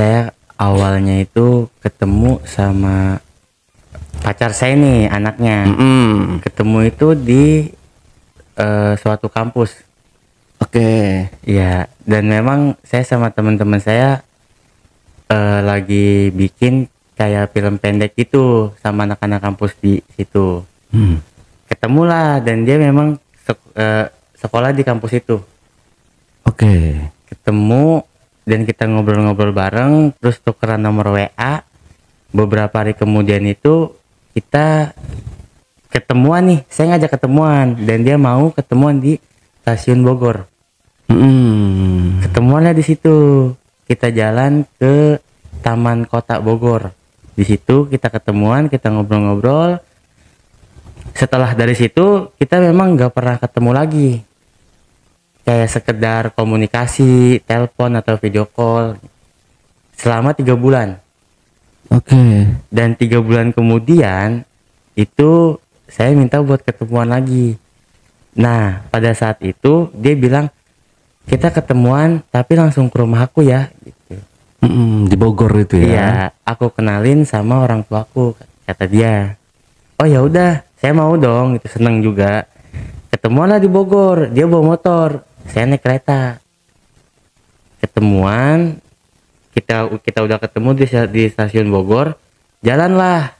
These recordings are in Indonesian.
saya awalnya itu ketemu sama pacar saya nih, anaknya. Ketemu itu di suatu kampus. Oke. Ya, dan memang saya sama teman-teman saya lagi bikin kayak film pendek gitu sama anak-anak kampus di situ. Ketemulah, dan dia memang sekolah di kampus itu. Oke. Ketemu dan kita ngobrol-ngobrol bareng, terus tukeran nomor WA. Beberapa hari kemudian itu kita ketemuan nih, saya ngajak ketemuan dan dia mau ketemuan di stasiun Bogor. Ketemuannya di situ. Kita jalan ke Taman Kota Bogor. Di situ kita ketemuan, kita ngobrol-ngobrol. Setelah dari situ kita memang nggak pernah ketemu lagi. Kayak sekedar komunikasi, telepon atau video call selama 3 bulan. Oke. Dan 3 bulan kemudian itu saya minta buat ketemuan lagi. Nah, pada saat itu dia bilang, kita ketemuan tapi langsung ke rumah aku ya gitu. Di Bogor itu ya. Iya, aku kenalin sama orang tuaku, kata dia. Oh ya udah, saya mau dong, itu seneng juga. Ketemuan lah di Bogor, dia bawa motor, saya naik kereta. Ketemuan, kita udah ketemu di stasiun Bogor, jalanlah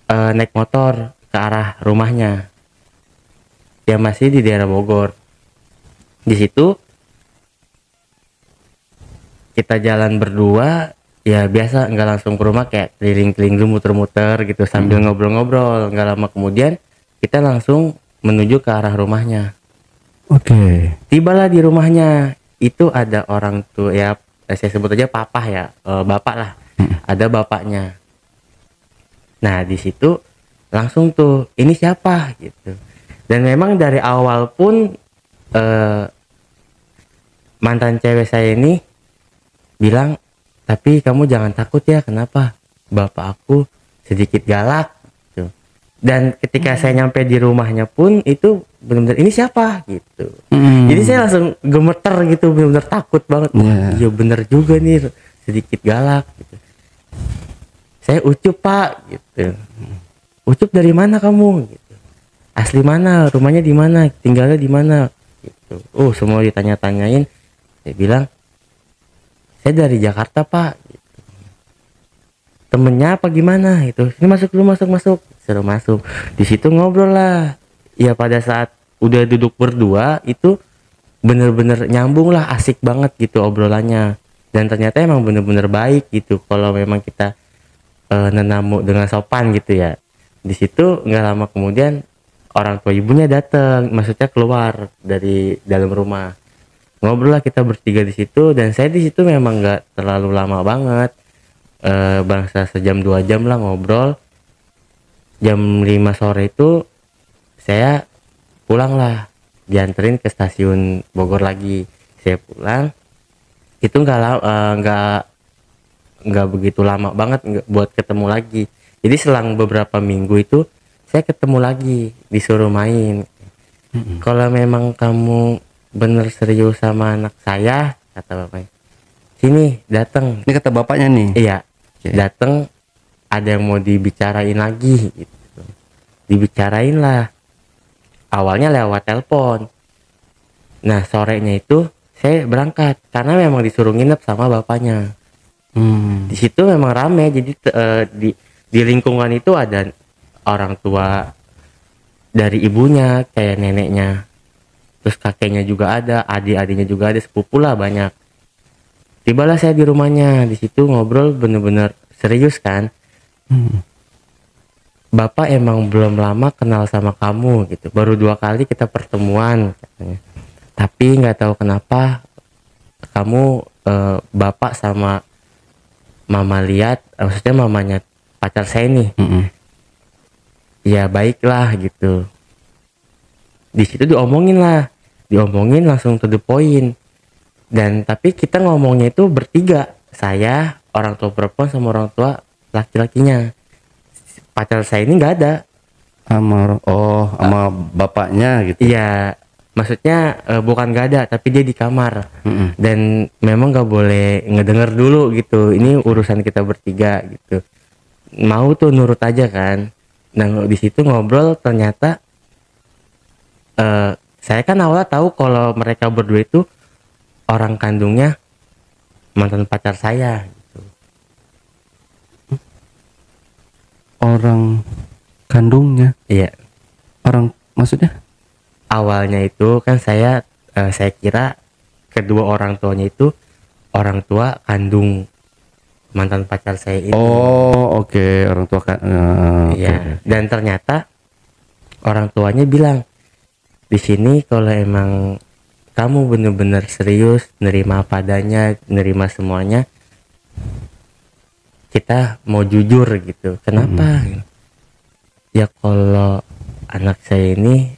naik motor ke arah rumahnya. Dia masih di daerah Bogor. Di situ kita jalan berdua, ya biasa, nggak langsung ke rumah, kayak keliling-keliling dulu, muter-muter gitu sambil ngobrol-ngobrol. Nggak lama kemudian kita langsung menuju ke arah rumahnya. Oke. Tibalah di rumahnya, itu ada orang tua, ya saya sebut aja papa ya, bapak lah. Ada bapaknya. Nah di situ langsung tuh, ini siapa gitu. Dan memang dari awal pun mantan cewek saya ini bilang, tapi kamu jangan takut ya, kenapa? Bapak aku sedikit galak gitu. Dan ketika saya nyampe di rumahnya pun itu benar-benar, ini siapa gitu. Jadi saya langsung gemeter gitu, benar-benar takut banget. Iya bener juga nih, sedikit galak gitu. Saya Ucup pak gitu. Ucup dari mana kamu gitu. Asli mana, rumahnya di mana, tinggalnya di mana gitu. Semua ditanya-tanyain. Saya bilang, saya dari Jakarta pak gitu. Temennya apa gimana gitu. Ini masuk dulu, masuk. Suruh masuk. Di situ ngobrol lah. Ya pada saat udah duduk berdua itu bener-bener nyambung lah, asik banget gitu obrolannya. Dan ternyata emang bener-bener baik gitu kalau memang kita nenamu dengan sopan gitu ya. Di situ nggak lama kemudian orang tua ibunya datang, maksudnya keluar dari dalam rumah. Ngobrol lah kita bertiga di situ, dan saya di situ memang nggak terlalu lama banget, bangsa sejam 2 jam lah ngobrol. Jam 5 sore itu saya pulang lah, dianterin ke stasiun Bogor lagi. Saya pulang itu nggak begitu lama banget buat ketemu lagi. Jadi selang beberapa minggu itu saya ketemu lagi, disuruh main. Kalau memang kamu bener serius sama anak saya, kata bapaknya, sini datang. Ini kata bapaknya nih. Iya, datang, ada yang mau dibicarain lagi gitu. Dibicarain lah. Awalnya lewat telepon. Nah sorenya itu saya berangkat karena memang disuruh nginep sama bapaknya. Di situ memang rame, jadi di lingkungan itu ada orang tua dari ibunya, kayak neneknya, terus kakeknya juga ada, adik-adiknya juga ada, sepupu lah banyak. Tibalah saya di rumahnya, di situ ngobrol bener-bener serius kan. Bapak emang belum lama kenal sama kamu gitu, baru 2 kali kita pertemuan katanya. Tapi nggak tahu kenapa kamu bapak sama mama lihat, maksudnya mamanya pacar saya nih, ya baiklah gitu. Di situ diomongin langsung to the point. Dan tapi kita ngomongnya itu bertiga, saya, orang tua perempuan sama orang tua laki-lakinya. Pacar saya ini nggak ada. Sama bapaknya gitu. Iya, maksudnya bukan gak ada tapi dia di kamar. Mm-mm. Dan memang gak boleh ngedenger dulu gitu, ini urusan kita bertiga gitu. Mau tuh nurut aja kan. Nah di situ ngobrol ternyata saya kan awalnya tahu kalau mereka berdua itu orang kandungnya mantan pacar saya gitu. Orang kandungnya, Iya, orang maksudnya? awalnya itu kan saya kira kedua orang tuanya itu orang tua kandung mantan pacar saya itu. Oh, oke, orang tua kan. Iya, dan ternyata orang tuanya bilang di sini kalau emang kamu bener-bener serius nerima apa adanya, nerima semuanya, kita mau jujur gitu. Kenapa? Ya kalau anak saya ini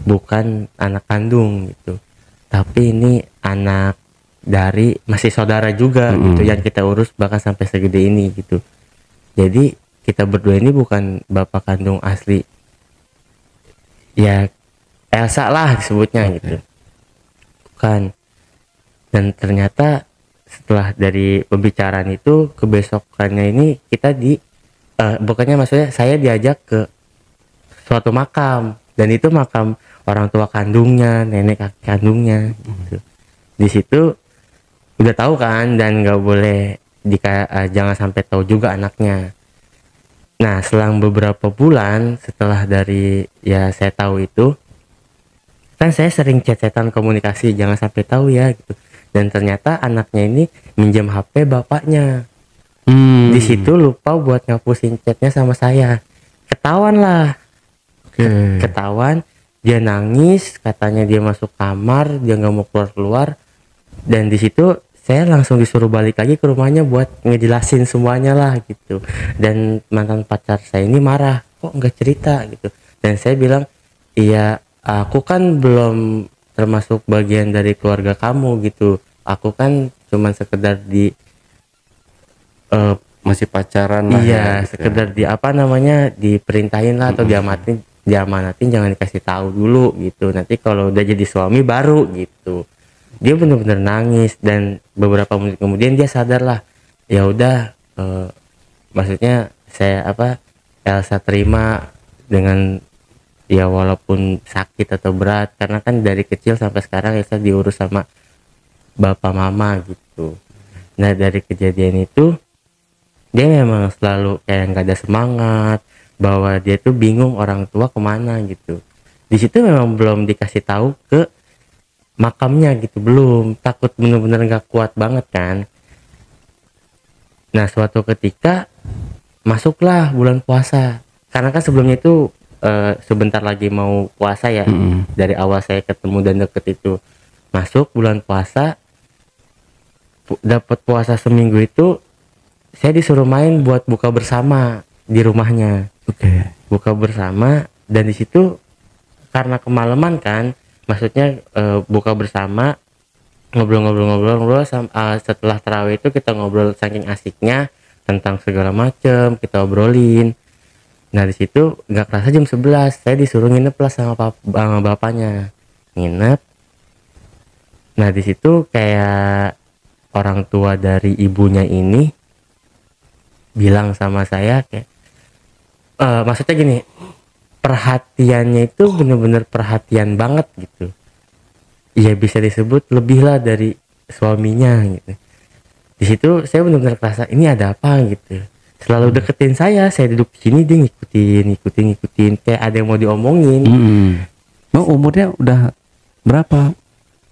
bukan anak kandung gitu, tapi ini anak dari masih saudara juga gitu yang kita urus bahkan sampai segede ini gitu. Jadi kita berdua ini bukan bapak kandung asli ya Elsa lah disebutnya gitu, bukan. Dan ternyata setelah dari pembicaraan itu kebesokannya ini kita bukannya maksudnya saya diajak ke suatu makam, dan itu makam orang tua kandungnya, nenek kakek kandungnya gitu. Di situ udah tahu kan, dan nggak boleh jangan sampai tahu juga anaknya. Nah selang beberapa bulan setelah dari ya saya tahu itu, kan saya sering chat-chatan komunikasi jangan sampai tahu ya gitu. Dan ternyata anaknya ini minjem HP bapaknya. Di situ lupa buat ngapusin chatnya sama saya, ketahuan lah. Ketahuan, dia nangis, katanya dia masuk kamar, dia nggak mau keluar. Dan di situ saya langsung disuruh balik lagi ke rumahnya buat ngejelasin semuanya lah gitu. Dan mantan pacar saya ini marah, kok nggak cerita gitu. Dan saya bilang, iya aku kan belum termasuk bagian dari keluarga kamu gitu, aku kan cuman sekedar masih pacaran lah iya ya, gitu ya. sekedar diperintahin lah atau diamanatin jangan dikasih tahu dulu gitu, nanti kalau udah jadi suami baru gitu. Dia bener-bener nangis, dan beberapa menit kemudian dia sadar lah, ya udah maksudnya Elsa terima dengan ya walaupun sakit atau berat, karena kan dari kecil sampai sekarang Elsa diurus sama bapak mama gitu. Nah dari kejadian itu dia memang selalu kayak nggak ada semangat, bahwa dia tuh bingung orang tua kemana gitu. Di situ memang belum dikasih tahu ke makamnya gitu, belum, takut bener-bener nggak kuat banget kan. Nah suatu ketika masuklah bulan puasa, karena kan sebelumnya itu sebentar lagi mau puasa ya. Dari awal saya ketemu dan deket itu masuk bulan puasa, dapat puasa seminggu itu saya disuruh main buat buka bersama di rumahnya. Buka bersama, dan di situ karena kemalaman kan, maksudnya buka bersama, ngobrol setelah tarawih itu kita ngobrol saking asiknya tentang segala macam kita obrolin. Nah di situ nggak kerasa jam 11 saya disuruh nginep lah sama bapaknya, nginep. Nah di situ kayak orang tua dari ibunya ini bilang sama saya kayak maksudnya gini, perhatiannya itu bener-bener perhatian banget gitu. Ya bisa disebut lebih lah dari suaminya gitu. Di situ saya benar-benar kerasa ini ada apa gitu. Selalu deketin saya duduk di sini dia ngikutin kayak ada yang mau diomongin. Oh, umurnya udah berapa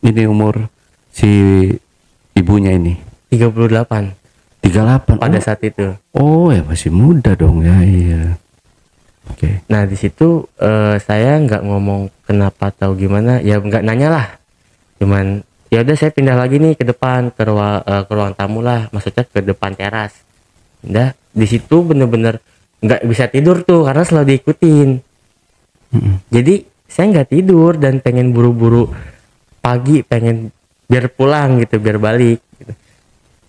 ini umur si ibunya ini? 38 pada saat itu. Oh ya masih muda dong ya. Iya. Oke. Nah di situ saya nggak ngomong kenapa atau gimana, ya nggak nanya lah. Cuman ya udah saya pindah lagi nih ke depan ke ruang tamu lah, maksudnya ke depan teras. Udah di situ bener-bener nggak bisa tidur tuh karena selalu diikutin. Jadi saya nggak tidur dan pengen buru-buru pagi, pengen biar pulang gitu, biar balik gitu.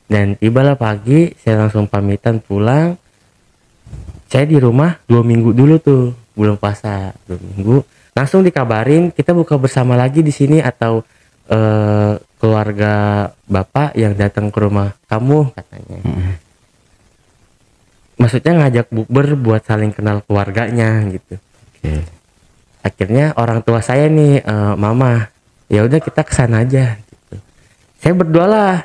Dan tibalah pagi saya langsung pamitan pulang. Saya di rumah 2 minggu dulu tuh belum puasa, 2 minggu. langsung dikabarin kita buka bersama lagi di sini, atau keluarga bapak yang datang ke rumah kamu katanya. Maksudnya ngajak bukber buat saling kenal keluarganya gitu. Oke. Akhirnya orang tua saya nih, mama, ya udah kita kesana aja gitu. Saya berdua lah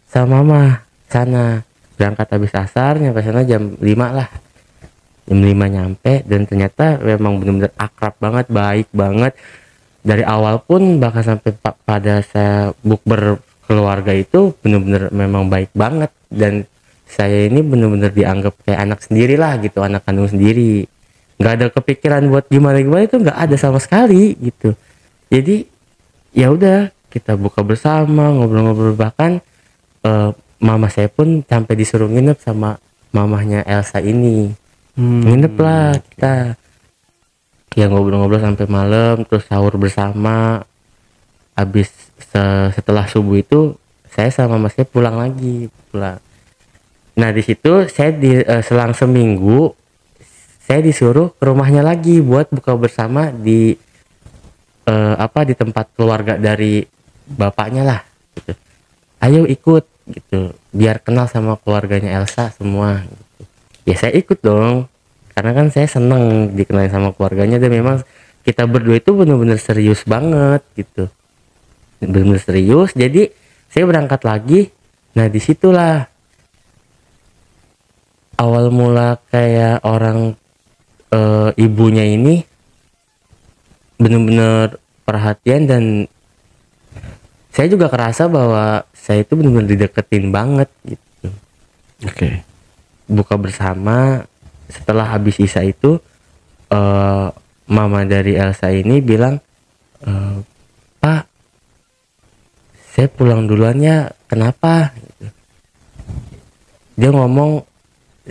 sama mama sana, berangkat habis asar, nyampe sana jam 5 lah, jam 5 nyampe, dan ternyata memang benar-benar akrab banget, baik banget dari awal pun, bahkan sampai pada saya bukber keluarga itu benar-benar memang baik banget, dan saya ini benar-benar dianggap kayak anak sendiri lah gitu, anak kandung sendiri. Nggak ada kepikiran buat gimana-gimana, itu nggak ada sama sekali gitu. Jadi ya udah kita buka bersama, ngobrol-ngobrol, bahkan mama saya pun sampai disuruh nginep sama mamahnya Elsa ini. Nginep lah kita, ya ngobrol-ngobrol sampai malam, terus sahur bersama. Habis setelah subuh itu saya sama mas saya pulang lagi. Nah di situ saya selang seminggu saya disuruh ke rumahnya lagi buat buka bersama di di tempat keluarga dari bapaknya lah gitu. Ayo ikut gitu, biar kenal sama keluarganya Elsa semua gitu. Ya saya ikut dong, karena kan saya seneng dikenalin sama keluarganya, dan memang kita berdua itu benar-benar serius banget gitu, benar-benar serius. Jadi saya berangkat lagi. Nah disitulah awal mula kayak orang ibunya ini benar-benar perhatian, dan saya juga kerasa bahwa saya itu benar-benar dideketin banget gitu. Oke. Buka bersama, setelah habis Isya itu mama dari Elsa ini bilang, Pak, saya pulang duluan ya, kenapa gitu. Dia ngomong,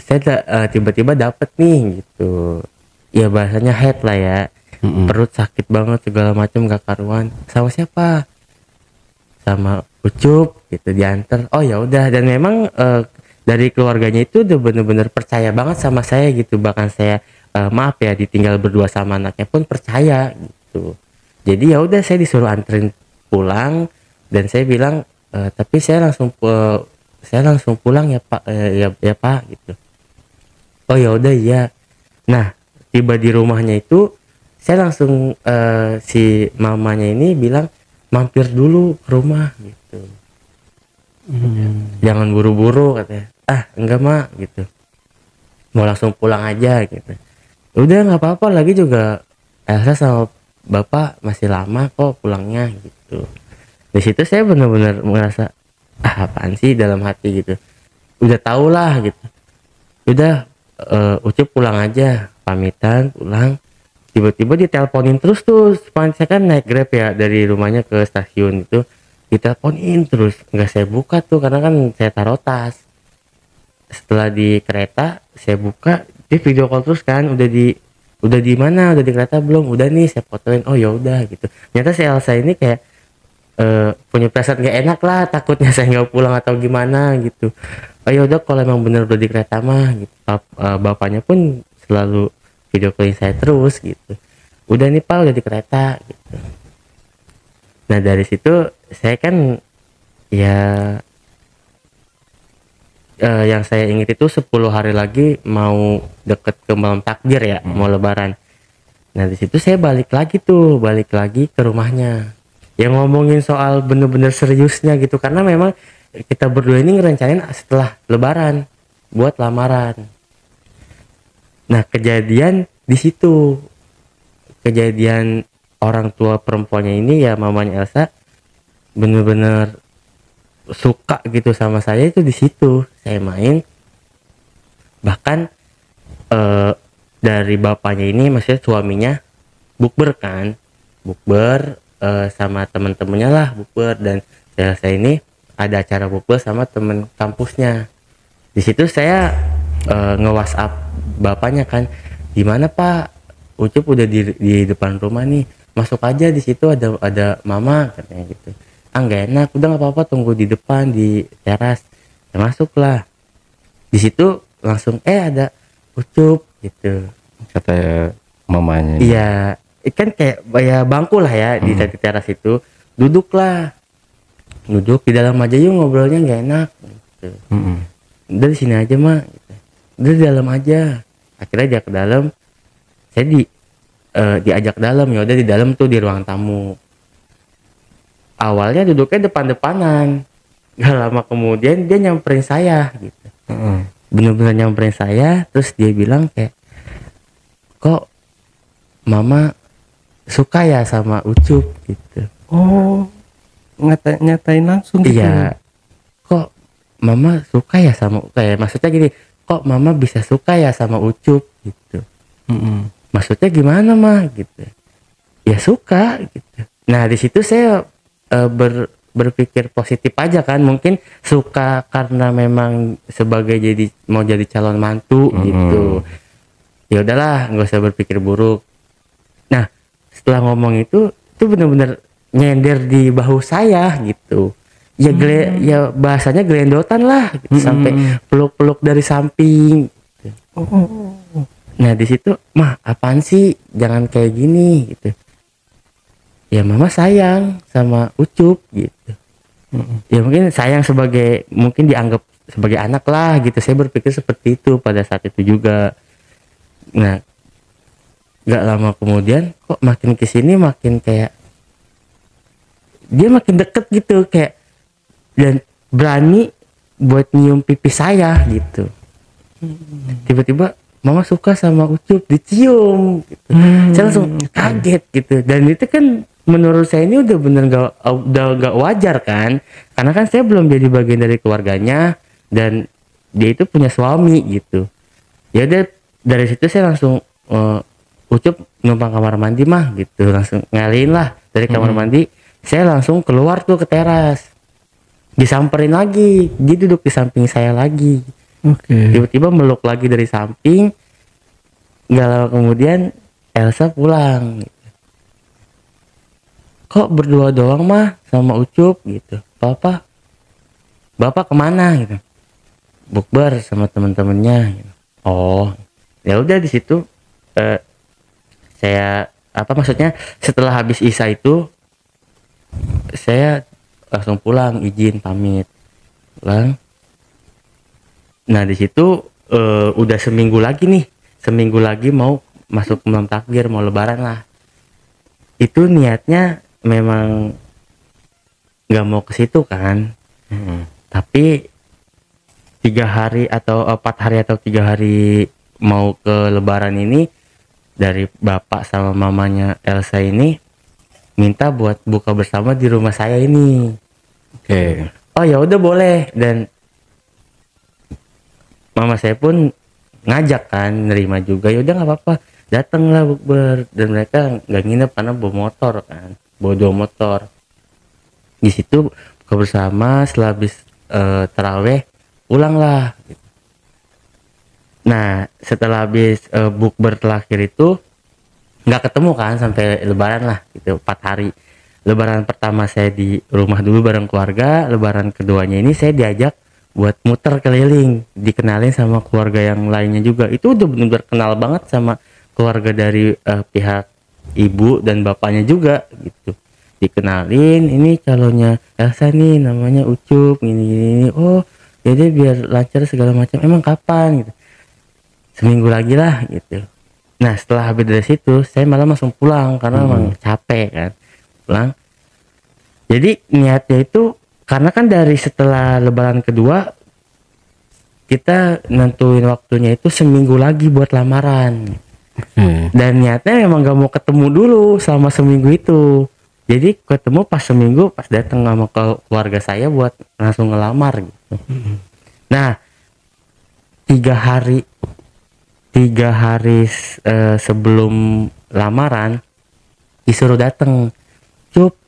saya tiba-tiba dapet nih gitu, ya bahasanya head lah ya, perut sakit banget segala macam, gak karuan. Sama siapa? Sama Ucup gitu, diantar. Oh ya udah, dan memang dari keluarganya itu udah bener-bener percaya banget sama saya gitu. Bahkan saya maaf ya, ditinggal berdua sama anaknya pun percaya gitu. Jadi ya udah, saya disuruh anterin pulang, dan saya bilang tapi saya langsung pulang ya Pak, ya Pak gitu. Oh ya udah iya. Nah tiba di rumahnya itu saya langsung si mamanya ini bilang mampir dulu ke rumah gitu. Jangan buru-buru katanya. Enggak mak gitu, mau langsung pulang aja gitu. Udah nggak apa-apa, lagi juga Elsa sama bapak masih lama kok pulangnya gitu. Di situ saya benar-benar merasa apaan sih dalam hati gitu. Udah tau lah gitu. Udah Ucup pulang aja, pamitan pulang. Tiba-tiba diteleponin terus tuh, saya kan naik Grab ya dari rumahnya ke stasiun itu, diteleponin terus. Nggak saya buka tuh karena kan saya taruh tas. Setelah di kereta saya buka, dia video call terus kan, udah di mana, udah di kereta belum, udah nih saya fotoin. Oh ya udah gitu. Ternyata si Elsa ini kayak punya perasaan gak enak lah, takutnya saya nggak pulang atau gimana gitu. Oh ya udah, kalau emang bener udah di kereta mah gitu. Bapaknya pun selalu video calling saya terus gitu. Udah nih Pak, udah di kereta gitu. Nah dari situ saya kan ya yang saya ingat itu 10 hari lagi mau deket ke malam takbir ya, mau lebaran. Nah di situ saya balik lagi ke rumahnya. Yang ngomongin soal bener-bener seriusnya gitu, karena memang kita berdua ini ngerencanain setelah lebaran buat lamaran. Nah kejadian di situ, kejadian orang tua perempuannya ini ya, mamanya Elsa, bener-bener suka gitu sama saya itu di situ. Saya main, bahkan dari bapaknya ini, maksudnya suaminya, bukber sama teman-temannya lah, bukber, dan saya ini ada acara bukber sama temen kampusnya. Di situ saya nge-WhatsApp bapaknya kan, gimana Pak, Ucup udah di depan rumah nih, masuk aja, di situ ada mama katanya gitu. Nggak enak, udah nggak apa-apa, tunggu di depan di teras. Ya masuklah. Di situ langsung ada Ucup gitu. Kata mamanya. Iya, kan kayak ya bangku lah ya di teras itu, duduk di dalam aja yuk, ngobrolnya nggak enak gitu. Udah di sini aja mah gitu. Udah di dalam aja. Akhirnya dia ke dalam, saya diajak dalam. Ya udah di dalam tuh, di ruang tamu. Awalnya duduknya depan-depanan, gak lama kemudian dia nyamperin saya gitu. Bener-bener nyamperin saya, terus dia bilang kayak, kok mama suka ya sama Ucup gitu. Oh, nyatain langsung gitu. Iya, kok mama suka ya sama, kayak maksudnya gini, kok mama bisa suka ya sama Ucup gitu. Maksudnya gimana mah gitu. Ya suka gitu. Nah di situ saya berpikir positif aja kan, mungkin suka karena memang sebagai mau jadi calon mantu gitu. Ya udahlah, nggak usah berpikir buruk. Nah setelah ngomong itu benar-benar nyender di bahu saya gitu. Ya ya bahasanya gelendotan lah gitu, sampai peluk-peluk dari samping gitu. Nah di situ, mah apaan sih, jangan kayak gini gitu. Ya mama sayang sama Ucup gitu. Ya mungkin sayang mungkin dianggap sebagai anak lah gitu. Saya berpikir seperti itu pada saat itu juga. Nah gak lama kemudian kok makin kesini makin kayak dia makin deket gitu, kayak dan berani buat nyium pipi saya gitu. Tiba-tiba mama suka sama Ucup, dicium gitu. Saya langsung kaget gitu. Dan itu kan menurut saya ini udah gak wajar kan, karena kan saya belum jadi bagian dari keluarganya dan dia itu punya suami gitu. Ya udah, dari situ saya langsung Ucup numpang kamar mandi mah gitu, langsung ngalihin lah dari kamar mandi. Saya langsung keluar tuh ke teras, disamperin lagi, dia duduk di samping saya lagi. Tiba-tiba meluk lagi dari samping. Gak lama kemudian Elsa pulang. Kok berdua doang mah sama Ucup gitu. Bapak kemana gitu? Bukber sama teman-temannya gitu. Oh ya udah, di situ saya maksudnya setelah habis Isya itu saya langsung pulang, izin pamit pulang. Nah di situ udah seminggu lagi mau masuk malam takbir, mau lebaran lah. Itu niatnya memang nggak mau ke situ kan. Tapi 3 hari atau 4 hari atau 3 hari mau ke lebaran ini, dari bapak sama mamanya Elsa ini minta buat buka bersama di rumah saya ini. Oh ya udah boleh, dan mama saya pun ngajak kan, nerima juga. Ya udah nggak apa-apa, datanglah bukber. Dan mereka nggak nginep karena bawa motor kan, bawa 2 motor. Di situ buka bersama, setelah habis taraweh pulang lah. Nah setelah habis bukber terakhir itu nggak ketemu kan sampai lebaran lah gitu, 4 hari. Lebaran pertama saya di rumah dulu bareng keluarga, lebaran keduanya ini saya diajak buat muter keliling, dikenalin sama keluarga yang lainnya juga. Itu udah benar-benar kenal banget sama keluarga dari pihak ibu dan bapaknya juga gitu. Dikenalin, ini calonnya Elsa nih, namanya Ucup, gini. Oh jadi biar lancar segala macam. Emang kapan gitu? Seminggu lagi lah gitu. Nah setelah habis dari situ saya malah langsung pulang karena emang capek kan, pulang. Jadi niatnya itu karena kan dari setelah lebaran kedua kita nentuin waktunya itu seminggu lagi buat lamaran. Dan niatnya memang gak mau ketemu dulu selama seminggu itu. Jadi ketemu pas seminggu, pas datang sama keluarga saya buat langsung ngelamar gitu. Nah 3 hari sebelum lamaran disuruh datang, Cup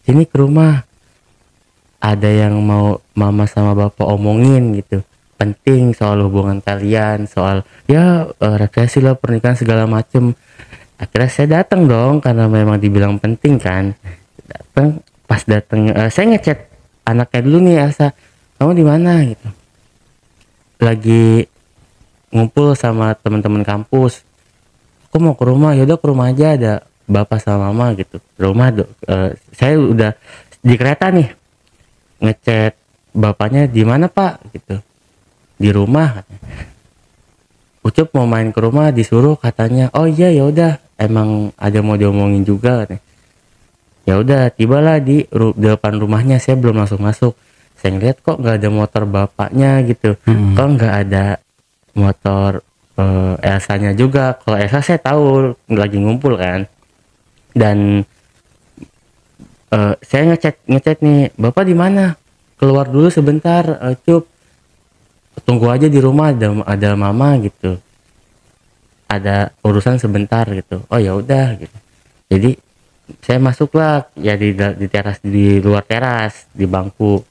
sini ke rumah, ada yang mau mama sama bapak omongin gitu, penting soal hubungan kalian, soal ya refleksi lah pernikahan segala macem. Akhirnya saya datang dong karena memang dibilang penting kan. Datang, pas datang saya ngechat anaknya dulu nih, Elsa kamu di mana gitu. Lagi ngumpul sama teman-teman kampus. Aku mau ke rumah. Yaudah ke rumah aja, ada bapak sama mama gitu rumah saya udah di kereta nih, ngechat bapaknya di mana pak gitu, di rumah katanya. Ucup mau main ke rumah disuruh katanya, oh iya ya udah emang ada mau diomongin juga katanya. Ya udah tibalah di depan rumahnya, saya belum langsung masuk, saya ngeliat kok nggak ada motor bapaknya gitu, kok nggak ada motor Elsanya juga. Kalau Elsa saya tahu lagi ngumpul kan, dan saya ngechat nih, bapak di mana, keluar dulu sebentar, Cup tunggu aja di rumah, ada mama gitu, ada urusan sebentar gitu. Oh ya udah gitu. Jadi saya masuklah ya di teras, di luar teras di bangku.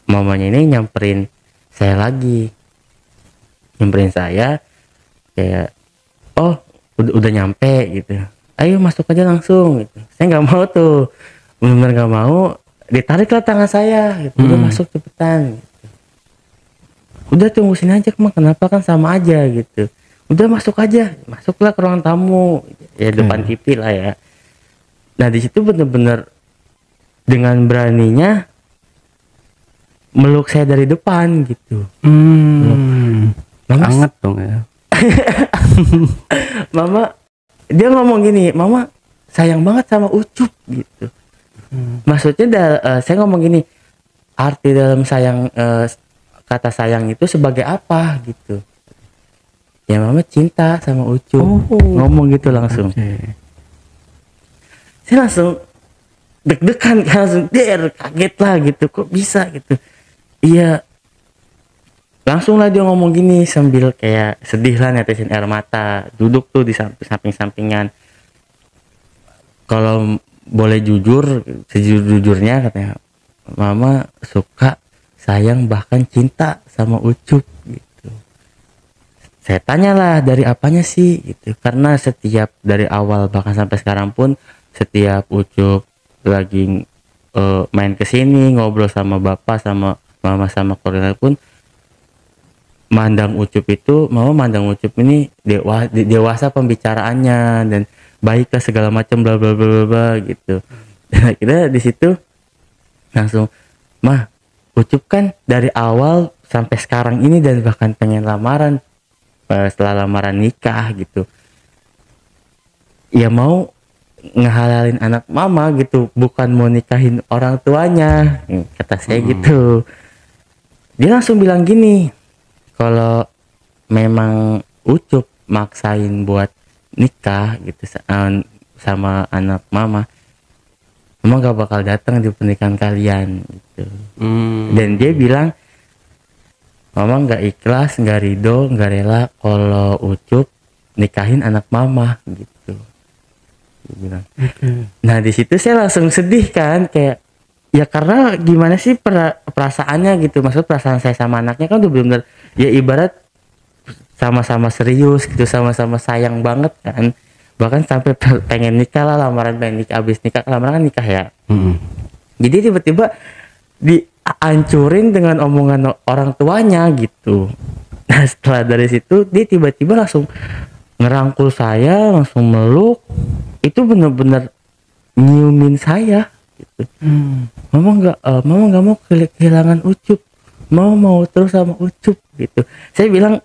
Mamanya ini nyamperin saya lagi, nyamperin saya kayak, oh udah nyampe gitu, ayo masuk aja langsung gitu. Saya nggak mau tuh, benar-benar nggak mau, ditariklah tangan saya gitu. Udah masuk cepetan gitu. Udah tunggu sini aja mah, kenapa, kan sama aja gitu. Udah masuk aja, masuklah ke ruang tamu ya, depan TV lah ya. Nah di situ bener-bener dengan beraninya meluk saya dari depan gitu. Mama, Hangat dong ya. mama, dia ngomong gini, mama sayang banget sama Ucup gitu. Maksudnya saya ngomong gini, arti dalam sayang, kata sayang itu sebagai apa gitu. Ya mama cinta sama Ucup. Ngomong gitu langsung. Okay. Saya langsung deg-degan, langsung kaget lah gitu, kok bisa gitu. Iya, langsung lah dia ngomong gini sambil kayak sedih lah, netesin air mata, duduk tuh di samping-sampingan. Kalau boleh jujur, sejujur-jujurnya katanya, mama suka, sayang, bahkan cinta sama Ucup gitu. Saya tanyalah dari apanya sih gitu, karena setiap dari awal bahkan sampai sekarang pun setiap Ucup lagi main kesini ngobrol sama bapak, sama mama, sama keluarga pun mandang Ucup itu, mama mandang Ucup ini dewasa pembicaraannya dan baiklah segala macam bla bla bla bla bla gitu. Dan akhirnya di situ langsung, mah Ucup kan dari awal sampai sekarang ini dan bahkan pengen lamaran, setelah lamaran nikah gitu, ya mau ngehalalin anak mama gitu, bukan mau nikahin orang tuanya, kata saya gitu. Dia langsung bilang gini, kalau memang Ucup maksain buat nikah gitu sama anak mama gak bakal datang di pernikahan kalian gitu. Dan dia bilang, mama nggak ikhlas, nggak ridho, nggak rela kalau Ucup nikahin anak mama gitu. Dia bilang. Nah di situ saya langsung sedih kan, kayak ya karena gimana sih perasaannya gitu, maksud perasaan saya sama anaknya kan udah benar-benar ya ibarat sama-sama serius gitu, sama-sama sayang banget kan, bahkan sampai pengen nikah lah, lamaran pengen nikah, abis nikah lamaran kan nikah ya. Jadi tiba-tiba dihancurin dengan omongan orang tuanya gitu. Nah setelah dari situ dia tiba-tiba langsung ngerangkul saya, langsung meluk, itu bener-bener nyiumin saya gitu. Mama nggak mau kehilangan Ucup, mama mau terus sama Ucup gitu. Saya bilang,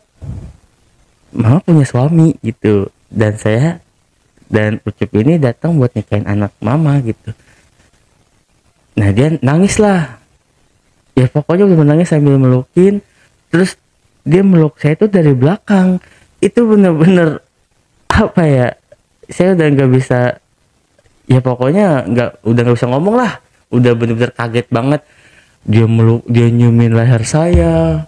mama punya suami gitu, dan saya dan Ucup ini datang buat nikahin anak mama gitu. Nah dia nangis lah, ya pokoknya udah nangis sambil melukin, terus dia meluk saya itu dari belakang. Itu bener-bener apa ya, saya udah nggak bisa, ya pokoknya udah nggak bisa ngomong lah, udah bener-bener kaget banget. Dia meluk, dia nyiumin leher saya,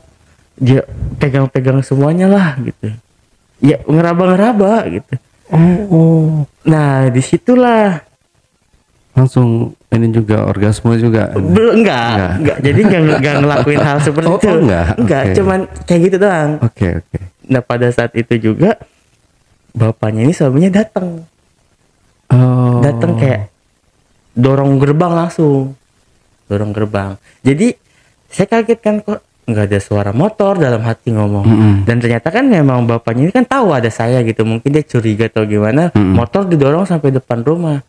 dia pegang-pegang semuanya lah gitu, ya ngeraba-ngeraba gitu. Nah disitulah Langsung ini juga orgasme juga. belum, enggak, jadi nggak ngelakuin hal seperti itu. Enggak, okay. Cuman kayak gitu doang. Oke. Nah pada saat itu juga bapaknya ini, suaminya datang kayak dorong gerbang langsung, dorong gerbang. Jadi saya kaget kan, kok nggak ada suara motor, dalam hati ngomong. Dan ternyata kan memang bapaknya ini kan tahu ada saya gitu, mungkin dia curiga atau gimana, motor didorong sampai depan rumah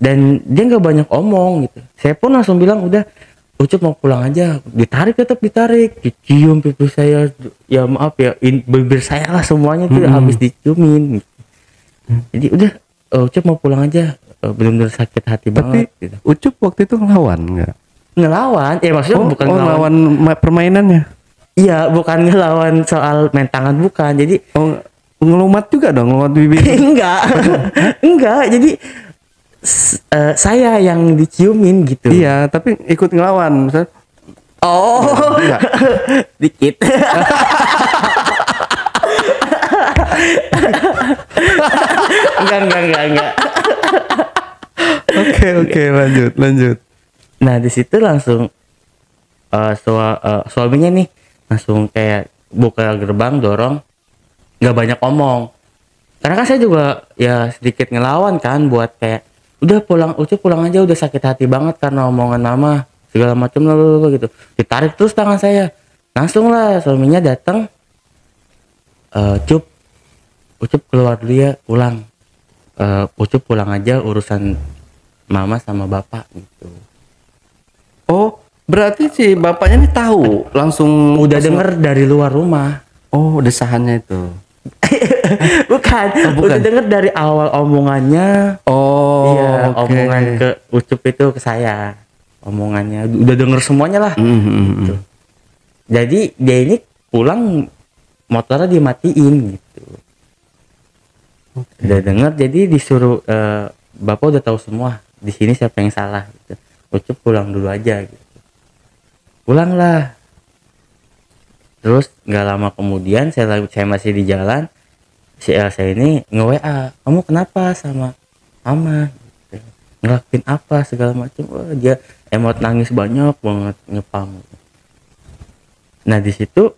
dan dia nggak banyak omong gitu. Saya pun langsung bilang udah, Ucup mau pulang aja. Ditarik, tetap ditarik, dicium pipi saya, ya maaf ya, bibir saya lah semuanya tuh habis diciumin gitu. Jadi udah, Ucup mau pulang aja. Benar-benar sakit hati banget gitu. Ucup waktu itu ngelawan nggak? Ngelawan, ya maksudnya bukan ngelawan. Permainannya. Iya, bukan ngelawan soal main tangan, bukan. Jadi ngelumat juga dong, ngelumat bibir. enggak. Enggak, jadi saya yang diciumin gitu. Iya, tapi ikut ngelawan misalnya. Oh, enggak. Dikit. enggak. Oke, lanjut. Nah, di situ langsung suaminya nih langsung kayak buka gerbang, dorong, nggak banyak omong. Karena kan saya juga ya sedikit ngelawan kan buat kayak udah pulang, Ucup pulang aja, udah sakit hati banget karena omongan mama segala macam lalu gitu. Ditarik terus tangan saya, langsung lah suaminya datang, Ucup keluar dulu ya, pulang, Ucup pulang aja, urusan mama sama bapak gitu. Oh, berarti si bapaknya ini tahu langsung Udah denger dari luar rumah. Oh, desahannya itu. Bukan. Udah denger dari awal omongannya. Oh, iya, okay. Omongan ke Ucup itu ke saya. Omongannya udah denger semuanya lah. Gitu. Jadi dia ini pulang motornya dimatiin gitu. Udah denger, jadi disuruh bapak udah tahu semua. Di sini siapa yang salah gitu. Ucup pulang dulu aja gitu. Pulanglah. Terus nggak lama kemudian saya masih di jalan, si Elsa ini nge-WA, kamu kenapa sama mama gitu. Ngelakuin apa segala macam. Dia emot nangis banyak banget, ngepam. Nah di situ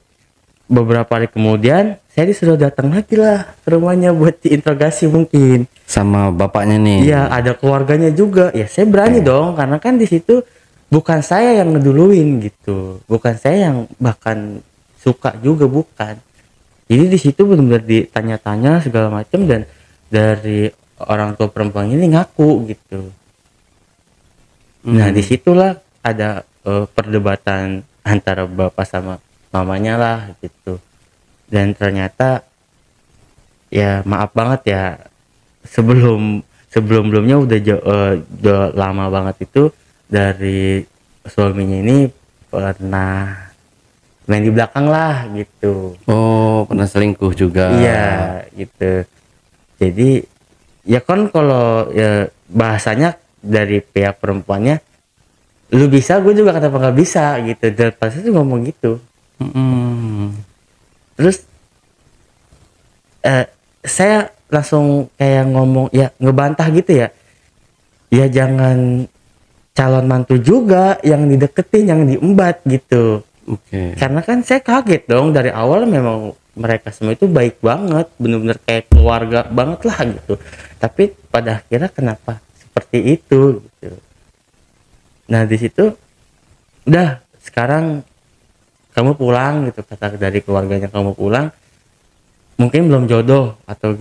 beberapa hari kemudian saya disuruh datang lagi lah ke rumahnya buat diinterogasi mungkin sama bapaknya nih. Iya, ada keluarganya juga. Ya saya berani dong, karena kan di situ bukan saya yang ngeduluin gitu, bukan saya yang bahkan suka juga, bukan. Jadi di situ benar-benar ditanya-tanya segala macam, dan dari orang tua perempuan ini ngaku gitu. Nah disitulah ada perdebatan antara bapak sama mamanya lah gitu. Dan ternyata ya maaf banget ya, sebelumnya udah lama banget itu dari suaminya ini pernah main di belakang lah gitu. Oh, pernah selingkuh juga. Iya gitu. Jadi ya kan kalau ya bahasanya dari pihak perempuannya, lu bisa, gue juga kenapa nggak bisa gitu. Dan pasti tuh ngomong gitu. Terus saya langsung kayak ngomong ya, ngebantah gitu ya. Ya jangan calon mantu juga yang dideketin, yang diembat gitu. Karena kan saya kaget dong, dari awal memang mereka semua itu baik banget, bener-bener kayak keluarga banget lah gitu. Tapi pada akhirnya kenapa seperti itu gitu. Nah di situ udah, sekarang kamu pulang gitu, kata dari keluarganya, kamu pulang, mungkin belum jodoh atau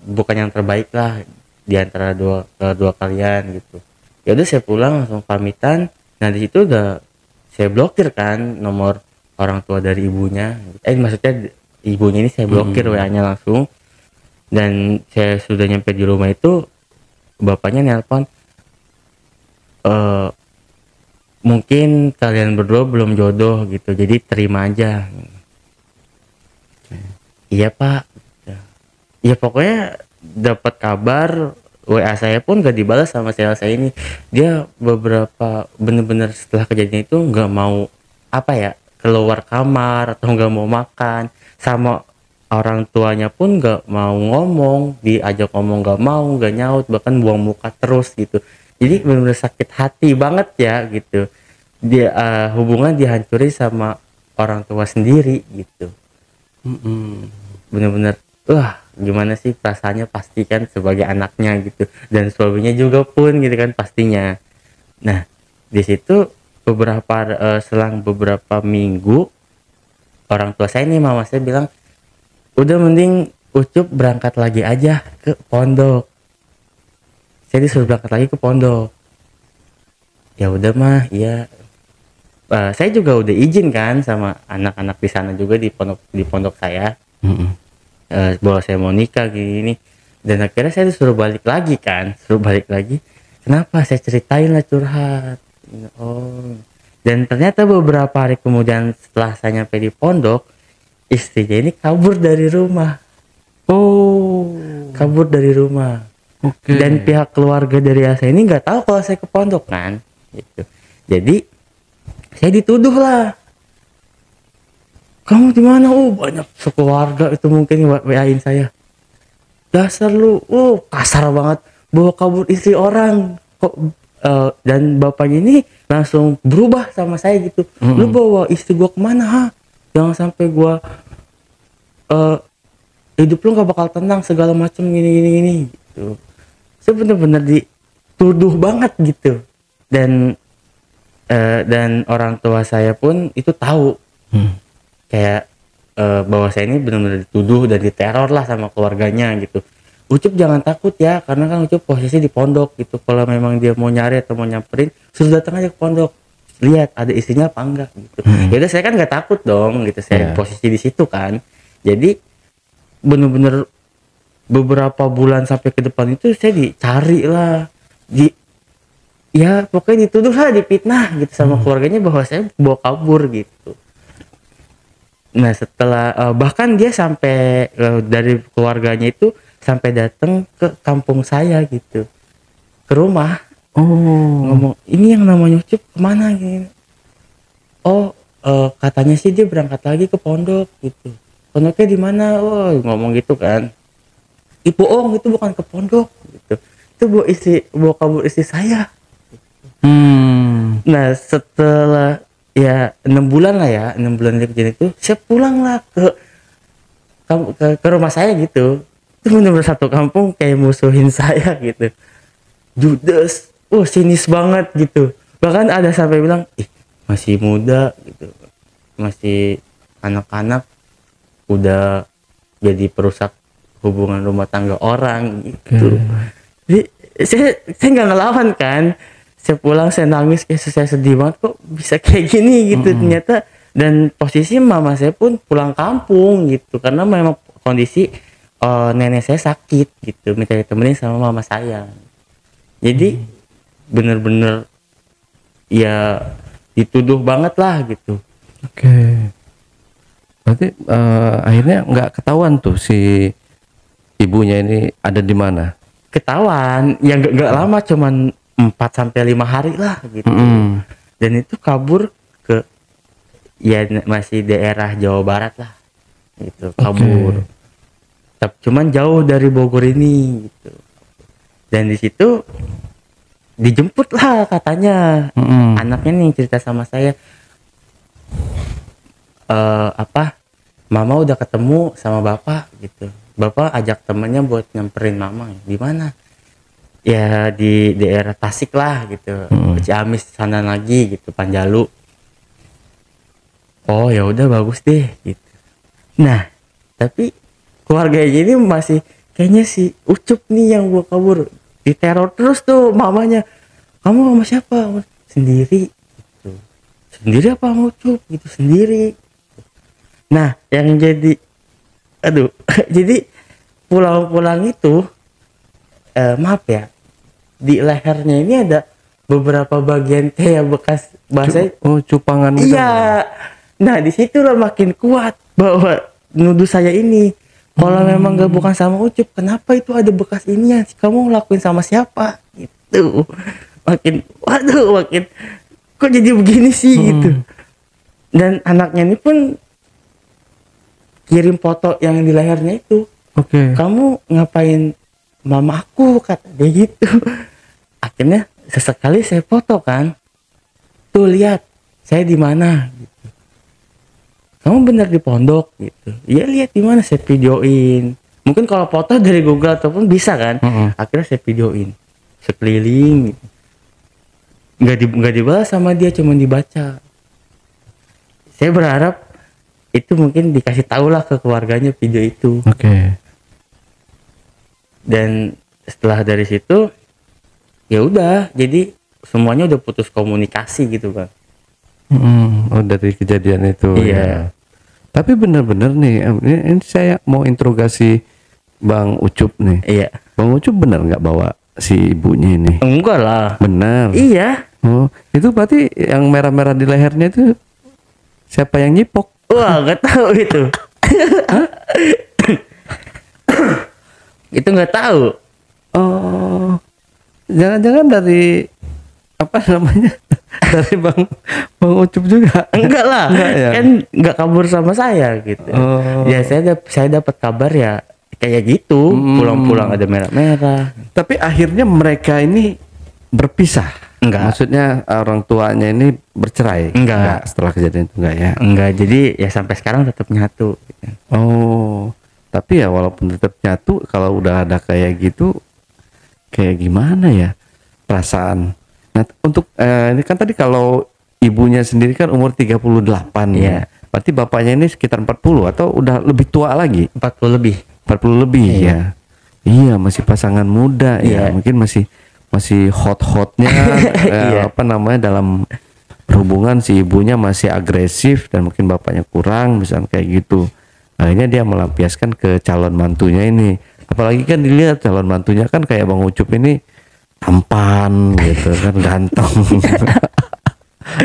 bukan yang terbaik lah di antara dua kalian gitu. Ya udah saya pulang langsung pamitan. Nah di situ udah saya blokir kan nomor orang tua dari ibunya. Maksudnya ibunya ini saya blokir WA-nya langsung. Dan saya sudah nyampe di rumah itu, bapaknya nelpon, mungkin kalian berdua belum jodoh gitu, jadi terima aja. Iya pak. Ya pokoknya dapat kabar, WA saya pun gak dibalas sama saya ini. Dia beberapa bener-bener setelah kejadian itu nggak mau keluar kamar atau nggak mau makan, sama orang tuanya pun nggak mau ngomong, diajak ngomong nggak nyaut, bahkan buang muka terus gitu. Jadi bener-bener sakit hati banget ya gitu. Dia hubungan dihancurin sama orang tua sendiri gitu. Bener-bener gimana sih perasaannya pasti kan sebagai anaknya gitu, dan suaminya juga pun gitu kan pastinya. Nah di situ selang beberapa minggu orang tua saya nih, mama saya bilang udah mending Ucup berangkat lagi aja ke pondok. Saya disuruh berangkat lagi ke pondok. Ya udah mah, iya. Saya juga udah izin kan sama anak-anak di sana juga di pondok saya. Bahwa saya mau nikah gini. Dan akhirnya saya disuruh balik lagi kan, Kenapa? Saya ceritain lah, curhat. Oh. Dan ternyata beberapa hari kemudian setelah saya nyampe di pondok, istrinya ini kabur dari rumah. Oh, Kabur dari rumah. oke. Dan pihak keluarga dari saya ini nggak tahu kalau saya ke pondok kan, gitu. Jadi saya dituduh lah. Kamu di mana? Oh, banyak sekeluarga itu mungkin WA-in saya. Dasar lu, kasar banget, bawa kabur istri orang. Kok dan bapaknya ini langsung berubah sama saya gitu. Lu bawa istri gua kemana, ha? Jangan sampai gua hidup lu gak bakal tenang segala macam gini gitu. Saya bener-bener dituduh banget gitu. Dan orang tua saya pun itu tahu. Kayak bahwa saya ini benar-benar dituduh dan diteror lah sama keluarganya gitu. Ucup jangan takut ya, karena kan Ucup posisi di pondok gitu. Kalau memang dia mau nyari atau mau nyamperin, suruh datang aja ke pondok, lihat ada istrinya apa enggak gitu. Ya udah, saya kan nggak takut dong gitu, saya posisi di situ kan. Jadi bener-bener beberapa bulan sampai ke depan itu saya dicari lah, ya pokoknya dituduh lah, dipitnah gitu sama keluarganya bahwa saya bawa kabur gitu. Nah setelah bahkan dia sampai dari keluarganya itu sampai datang ke kampung saya gitu, ke rumah. Ngomong, ini yang namanya Ucup kemana gitu. Katanya sih dia berangkat lagi ke pondok gitu. Pondoknya di mana? Ngomong gitu kan. Bohong, itu bukan ke pondok gitu. Itu bawa kabur istri saya. Nah setelah ya 6 bulan lah ya, 6 bulan dari kejadian itu, saya pulang lah ke rumah saya gitu. Itu benar-benar satu kampung kayak musuhin saya gitu. Judes, sinis banget gitu. Bahkan ada sampai bilang, masih muda gitu, masih anak-anak udah jadi perusak hubungan rumah tangga orang gitu. Jadi saya nggak ngelawan kan. Saya pulang, saya nangis, kayak saya sedih banget, kok bisa kayak gini gitu ternyata. Dan posisi mama saya pun pulang kampung gitu, karena memang kondisi nenek saya sakit gitu, minta ditemenin sama mama saya. Jadi bener-bener ya dituduh banget lah gitu. Berarti akhirnya nggak ketahuan tuh si ibunya ini ada di mana? Ketahuan, ya nggak lama, cuman 4-5 hari lah gitu. Dan itu kabur ke, ya masih daerah Jawa Barat lah gitu, kabur. Cuman jauh dari Bogor ini gitu. Dan di situ dijemput lah katanya. Anaknya nih cerita sama saya, mama udah ketemu sama bapak gitu. Bapak ajak temennya buat nyamperin mama. Di mana? Ya di daerah Tasik lah gitu, Ciamis sana lagi gitu, Panjalu. Oh ya udah, bagus deh gitu. Nah tapi keluarganya ini masih, kayaknya si Ucup nih yang bawa kabur, diteror terus tuh mamanya. Kamu sama siapa? Sendiri gitu. Sendiri apa sama Ucup gitu? Sendiri. Nah yang jadi jadi pulang itu maaf ya, di lehernya ini ada beberapa bagian kayak bekas bahasa cupangan gitu. Iya. Nah di situlah makin kuat bahwa nuduh saya ini. Kalau memang gak bukan sama Ucup, kenapa itu ada bekas ini yang kamu lakuin sama siapa gitu. Makin kok jadi begini sih gitu. Dan anaknya ini pun kirim foto yang di lehernya itu. Kamu ngapain mama aku, kata dia gitu. Akhirnya sesekali saya foto kan, tuh lihat saya di mana gitu. Kamu bener di pondok gitu. Ya lihat di mana, saya videoin. Mungkin kalau foto dari Google ataupun bisa kan. Akhirnya saya videoin sekeliling gitu. Nggak dibalas sama dia, cuma dibaca. Saya berharap itu mungkin dikasih tahu lah ke keluarganya video itu. Oke. Dan setelah dari situ ya udah, jadi semuanya udah putus komunikasi gitu kan. Oh, dari kejadian itu. Iya. Ya. Tapi benar-benar nih, ini saya mau interogasi Bang Ucup nih. Iya. Bang Ucup benar nggak bawa si ibunya ini? Enggak lah. Benar. Iya. Oh, itu berarti yang merah-merah di lehernya itu siapa yang nyipok? Wah, nggak tahu itu. Itu nggak tahu. Oh, jangan-jangan dari apa namanya? Dari Bang Ucup juga? Enggak lah. Enggak ya? Kan nggak kabur sama saya gitu. Oh. Ya saya dapat kabar ya kayak gitu, pulang-pulang ada merah-merah. Tapi akhirnya mereka ini berpisah. Enggak. Maksudnya orang tuanya ini bercerai. Enggak. Setelah kejadian itu enggak ya? Enggak, jadi ya sampai sekarang tetap nyatu gitu. Oh, tapi ya walaupun tetap nyatu, kalau udah ada kayak gitu, kayak gimana ya perasaan? Nah, untuk ini kan tadi kalau ibunya sendiri kan umur 38 Iya. ya. Berarti bapaknya ini sekitar 40 atau udah lebih tua lagi? 40 lebih. 40 lebih Iya. ya. Iya, masih pasangan muda ya. Iya. Mungkin masih hot-hotnya Iya. apa namanya dalam hubungan, si ibunya masih agresif dan mungkin bapaknya kurang misalnya kayak gitu. Akhirnya dia melampiaskan ke calon mantunya ini. Apalagi kan dilihat calon mantunya kan kayak Bang Ucup ini tampan gitu kan, ganteng.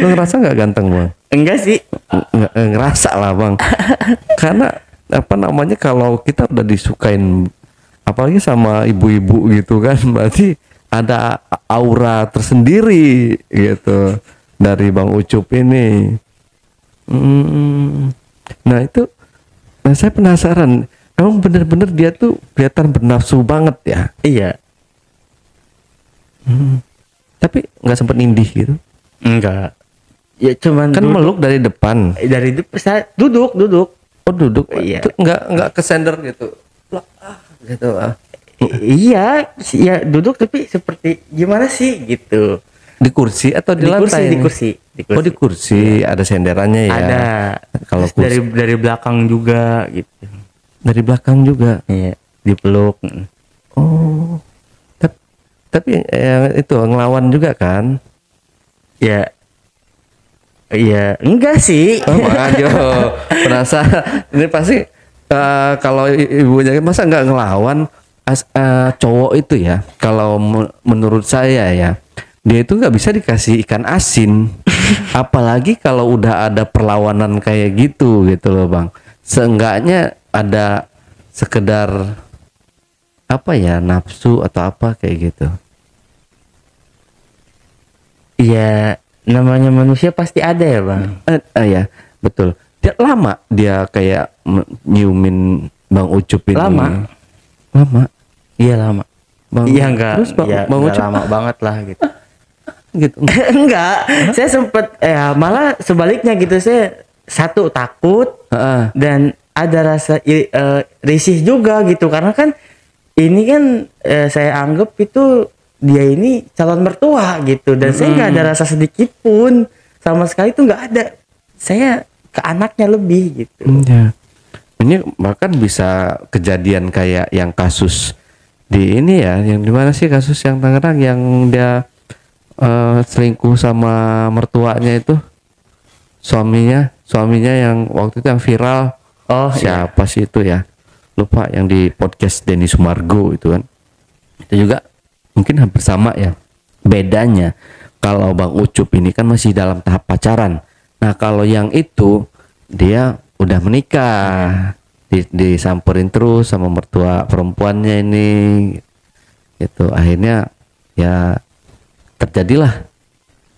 Lu ngerasa nggak ganteng, Bang? Enggak sih. Nggak ngerasa lah, Bang. Karena apa namanya, kalau kita udah disukain apalagi sama ibu-ibu gitu kan, berarti ada aura tersendiri gitu dari Bang Ucup ini. Nah itu, nah saya penasaran, emang bener-bener dia tuh kelihatan bernafsu banget ya. Iya. Tapi nggak sempet nindih gitu. Enggak. Ya cuman Kan meluk dari depan. dari depan saya duduk. Oh duduk. Iya. Tuh, nggak kesender gitu. Lah, gitu ah. Iya, ya duduk tapi seperti gimana sih gitu. Di kursi atau di lantai? Di kursi. Oh di kursi, ada senderannya ya. Ada. Kalau Terus kursi dari belakang juga gitu. dari belakang juga. Iya, dipeluk. Oh. Tapi yang itu ngelawan juga kan? Ya. Iya, enggak sih. Oh, makanya penasaran. Ini pasti kalau ibunya masa nggak ngelawan cowok itu ya. Kalau menurut saya ya, dia itu nggak bisa dikasih ikan asin. Apalagi kalau udah ada perlawanan kayak gitu loh, Bang. Seenggaknya ada sekedar apa ya, nafsu atau apa kayak gitu. Iya, namanya manusia pasti ada ya Bang. Ya betul. Dia lama dia kayak nyiumin Bang Ucup ini. Lama. Iya lama. Iya enggak. Terus Bang, Ya, Bang enggak Ucup lama banget lah gitu. gitu. Enggak. Saya sempet malah sebaliknya gitu, saya satu takut dan ada rasa risih juga gitu, karena kan ini kan saya anggap itu dia ini calon mertua gitu, dan saya nggak ada rasa sedikit pun sama sekali, itu nggak ada. Saya ke anaknya lebih gitu. Ya. Ini bahkan bisa kejadian kayak yang kasus di ini ya, yang dimana sih kasus yang Tangerang yang dia selingkuh sama mertuanya itu, suaminya yang waktu itu yang viral. Oh siapa sih itu ya, lupa, yang di podcast Denny Sumargo itu kan. Itu juga mungkin hampir sama ya. Bedanya kalau Bang Ucup ini kan masih dalam tahap pacaran. Nah kalau yang itu dia udah menikah, disamperin terus sama mertua perempuannya ini gitu. Akhirnya ya terjadilah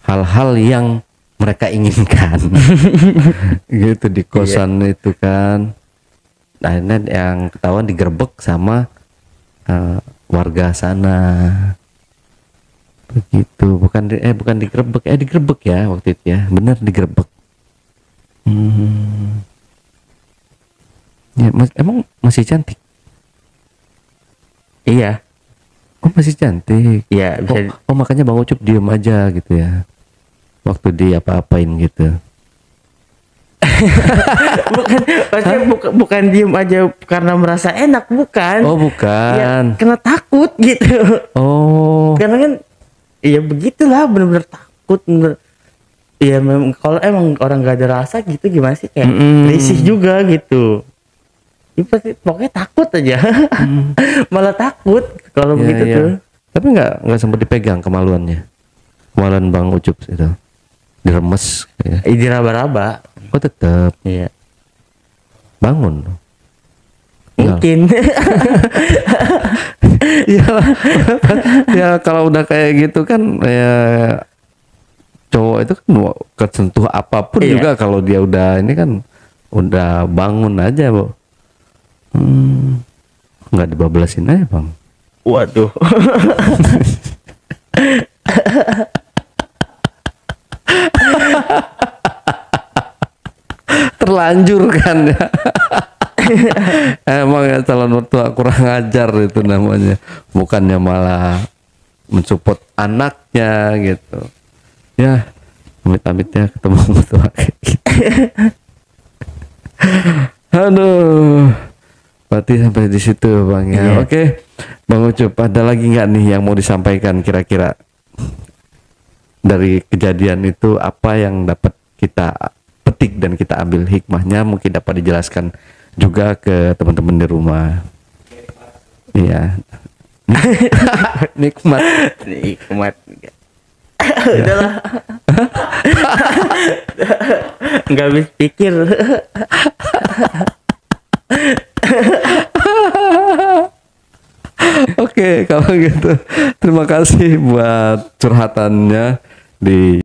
hal-hal yang mereka inginkan gitu di kosan itu kan. Akhirnya yang ketahuan digerebek sama warga sana begitu. Bukan digerebek, digerebek ya waktu itu ya, benar digerebek. Ya, emang masih cantik? Iya. Oh masih cantik. Iya bisa. Oh makanya Bang Ucup diem aja gitu ya waktu dia apa-apain gitu. bukan maksudnya bukan diem aja karena merasa enak, bukan. Oh, Ya, bukan. karena takut gitu. Oh. Karena kan ya begitulah, bener-bener takut, bener. Iya memang kalau emang orang gak ada rasa gitu gimana sih, kayak risih juga gitu. Ya, pasti pokoknya takut aja. Malah takut kalau Iya, begitu iya. tuh. Tapi nggak sempat dipegang kemaluannya. Kemaluan Bang Ucup itu. Diremes ya. Diraba-raba. Oh, tetap Iya. bangun. Mungkin. Ya, ya kalau udah kayak gitu kan ya cowok itu kan kesentuh apapun Iya. juga kalau dia udah ini kan udah bangun aja, Bu. Nggak dibablasin aja, Bang. Waduh. Terlanjur kan ya. Emang ya calon mertua kurang ajar itu namanya. Bukannya malah mensupport anaknya gitu. Ya, amit-amitnya ketemu mertua kayak gitu. Aduh. Berarti sampai di situ, Bang ya. Iya. Oke. Bang Ucup, ada lagi nggak nih yang mau disampaikan kira-kira dari kejadian itu, apa yang dapat kita petik dan kita ambil hikmahnya, mungkin dapat dijelaskan juga ke teman-teman di rumah. Iya. Nikmat. Nikmat. Udahlah. Nggak habis pikir. Oke, kalau gitu terima kasih buat curhatannya di